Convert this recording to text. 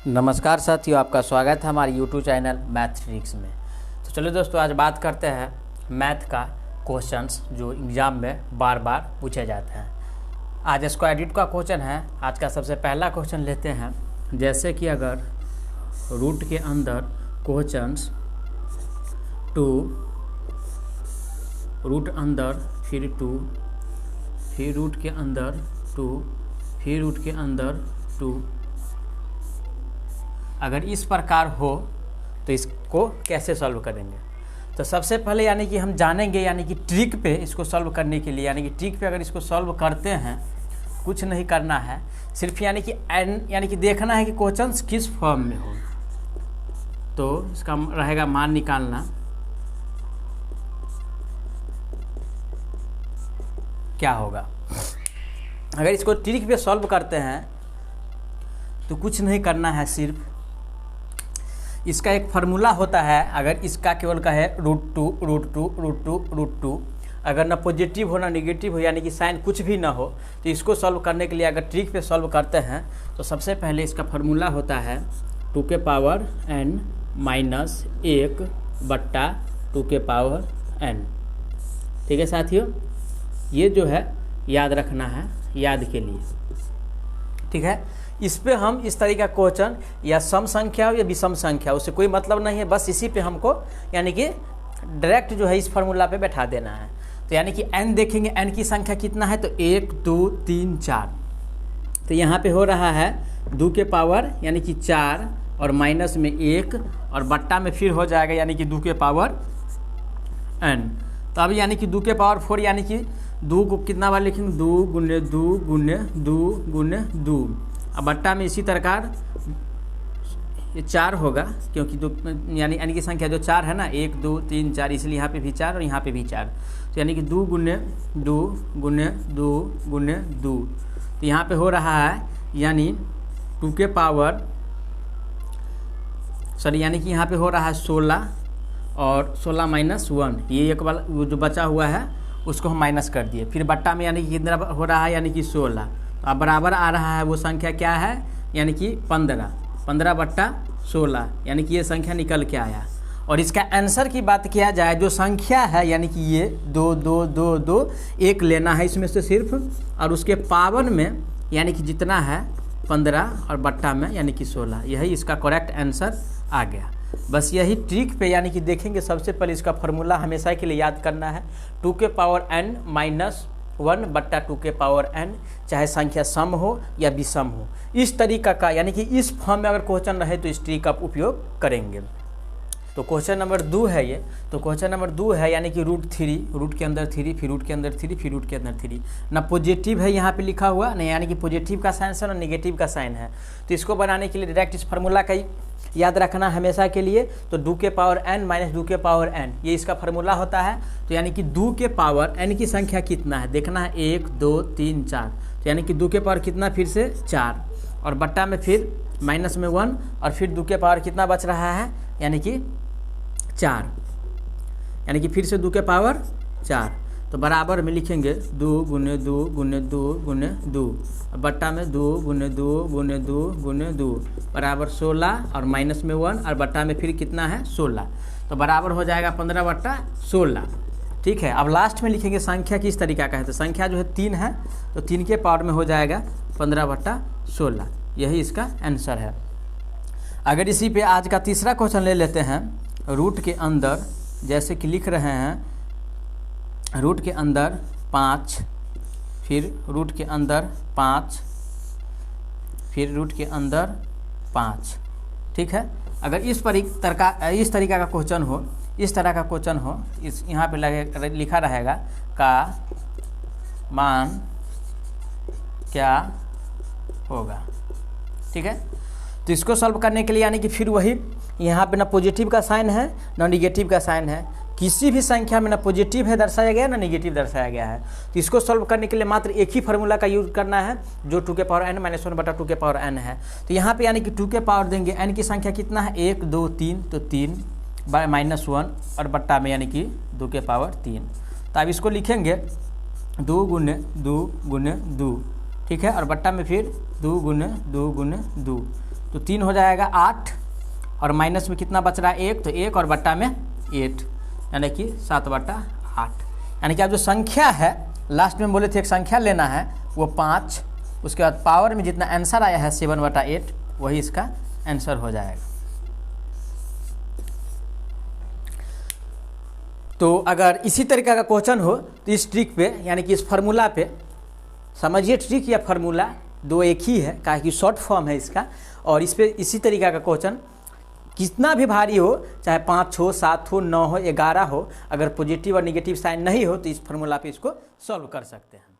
नमस्कार साथियों, आपका स्वागत है हमारे YouTube चैनल मैथ ट्रिक्स में। तो चलो दोस्तों, आज बात करते हैं मैथ का क्वेश्चंस जो एग्ज़ाम में बार बार पूछे जाते हैं। आज स्क्वायर रूट का क्वेश्चन है। आज का सबसे पहला क्वेश्चन लेते हैं। जैसे कि अगर रूट के अंदर क्वेश्चंस टू, रूट अंदर फिर टू, फिर रूट के अंदर टू, फिर रूट के अंदर टू, अगर इस प्रकार हो तो इसको कैसे सॉल्व करेंगे। तो सबसे पहले यानी कि हम जानेंगे यानी कि ट्रिक पे इसको सॉल्व करने के लिए, यानी कि ट्रिक पे अगर इसको सॉल्व करते हैं, कुछ नहीं करना है, सिर्फ यानी कि यानी कि देखना है कि क्वेश्चंस किस फॉर्म में हो। तो इसका रहेगा मान निकालना। क्या होगा अगर इसको ट्रिक पे सॉल्व करते हैं तो कुछ नहीं करना है, सिर्फ इसका एक फार्मूला होता है। अगर इसका केवल का है root two root two root two root two, अगर ना पॉजिटिव हो ना निगेटिव हो, यानी कि साइन कुछ भी ना हो, तो इसको सॉल्व करने के लिए अगर ट्रिक पे सॉल्व करते हैं तो सबसे पहले इसका फार्मूला होता है 2 के पावर n माइनस 1 बट्टा 2 के पावर n। ठीक है साथियों, ये जो है याद रखना है, याद के लिए। ठीक है, इस पे हम इस तरीके का क्वेश्चन या सम संख्या हो या विषम संख्या, उससे कोई मतलब नहीं है, बस इसी पे हमको यानी कि डायरेक्ट जो है इस फार्मूला पे बैठा देना है। तो यानी कि n देखेंगे, n की संख्या कितना है, तो 1 2 3 4। तो यहाँ पे हो रहा है 2 के पावर यानी कि 4 और माइनस में 1 और बट्टा में फिर हो जाएगा यानी कि 2 के पावर n। तो अब यानी कि 2 के पावर 4 यानी कि 2 को कितना बार लिखेंगे, 2 गुने 2 गुने 2 गुने 2। अब बट्टा में इसी प्रकार ये 4 होगा, क्योंकि दो यानी n की संख्या जो 4 है ना, 1 2 3 4, इसलिए यहाँ पे भी 4 और यहाँ पे भी 4। तो यानी कि 2 गुने 2 गुने 2 गुने 2। तो यहाँ पे हो रहा है यानी 2 के पावर यानी कि यहाँ पे हो रहा है 16 और 16 माइनस 1, ये एक वाला जो बचा हुआ है उसको हम माइनस कर दिए। फिर बट्टा में यानी कि कितना हो रहा है, यानी कि 16। तो अब बराबर आ रहा है वो संख्या क्या है, यानी कि 15 बट्टा 16, यानी कि ये संख्या निकल के आया। और इसका आंसर की बात किया जाए, जो संख्या है यानी कि ये 2 2 2 2 1 लेना है इसमें से सिर्फ, और उसके पावर में यानी कि जितना है 15 और बट्टा में यानी कि 16, यही इसका करेक्ट आंसर आ गया। बस यही ट्रिक पे यानी कि देखेंगे। सबसे पहले इसका फार्मूला हमेशा के लिए याद करना है, 2 के पावर n माइनस 1 बट्टा 2 के पावर n, चाहे संख्या सम हो या विषम हो। इस तरीका का यानी कि इस फॉर्म में अगर क्वेश्चन रहे तो इस ट्रिक का उपयोग करेंगे। तो क्वेश्चन नंबर 2 है ये। तो क्वेश्चन नंबर 2 है यानी कि रूट 3, रूट के अंदर 3, फिर रूट के अंदर 3, फिर रूट के अंदर 3। ना पॉजिटिव है यहाँ पे लिखा हुआ, नहीं यानी कि पॉजिटिव का साइन है ना निगेटिव का साइन है। तो इसको बनाने के लिए डायरेक्ट इस फार्मूला का ही याद रखना हमेशा के लिए। तो 2 के पावर n माइनस 2 के पावर n, ये इसका फार्मूला होता है। तो यानी कि 2 के पावर n की संख्या कितना है देखना है, 1 2 3 4। तो यानी कि 2 के पावर कितना, फिर से 4 और बट्टा में फिर माइनस में 1 और फिर 2 के पावर कितना बच रहा है, यानी कि 4, यानी कि फिर से 2 के पावर 4। तो बराबर में लिखेंगे 2 गुने 2 गुने 2 गुने 2, बट्टा में 2 गुने 2 गुने 2 गुने 2 बराबर 16 और माइनस में 1 और बट्टा में फिर कितना है 16। तो बराबर हो जाएगा 15 बट्टा 16। ठीक है, अब लास्ट में लिखेंगे संख्या किस तरीका का है। तो संख्या जो है 3 है, तो 3 के पावर में हो जाएगा 15 बट्टा 16, यही इसका आंसर है। अगर इसी पे आज का तीसरा क्वेश्चन ले लेते हैं। रूट के अंदर जैसे कि लिख रहे हैं, रूट के अंदर 5, फिर रूट के अंदर 5, फिर रूट के अंदर 5। ठीक है, अगर इस तरीका का क्वेश्चन हो, इस तरह का क्वेश्चन हो, इस यहाँ पे लिखा रहेगा का मान क्या होगा। ठीक है, तो इसको सॉल्व करने के लिए यानी कि फिर वही यहाँ पे ना पॉजिटिव का साइन है ना निगेटिव का साइन है, किसी भी संख्या में ना पॉजिटिव है दर्शाया गया है ना निगेटिव दर्शाया गया है। तो इसको सॉल्व करने के लिए मात्र एक ही फार्मूला का यूज करना है, जो 2 के पावर n माइनस 1 बटा 2 के पावर n है। तो यहाँ पे यानी कि 2 के पावर देंगे, n की संख्या कितना है 1 2 3, तो 3 बाय माइनस 1 और बट्टा में यानी कि 2 के पावर 3। तो अब इसको लिखेंगे 2 गुने 2 गुने 2, ठीक है, और बट्टा में फिर 2 गुने 2 गुने 2। तो 3 हो जाएगा 8 और माइनस में कितना बच रहा है 1, तो 1 और बट्टा में 8 यानी कि 7/8। यानी कि अब जो संख्या है लास्ट में बोले थे एक संख्या लेना है वो 5, उसके बाद पावर में जितना आंसर आया है 7/8 वही इसका आंसर हो जाएगा। तो अगर इसी तरीके का क्वेश्चन हो तो इस ट्रिक पे यानी कि इस फार्मूला पे समझिए, ट्रिक या फार्मूला दो एक ही है, काहे कि शॉर्ट फॉर्म है इसका। और इस पे इसी तरीका का क्वेश्चन कितना भी भारी हो, चाहे 5 हो 7 हो 9 हो 11 हो, अगर पॉजिटिव और निगेटिव साइन नहीं हो तो इस फार्मूला पे इसको सॉल्व कर सकते हैं।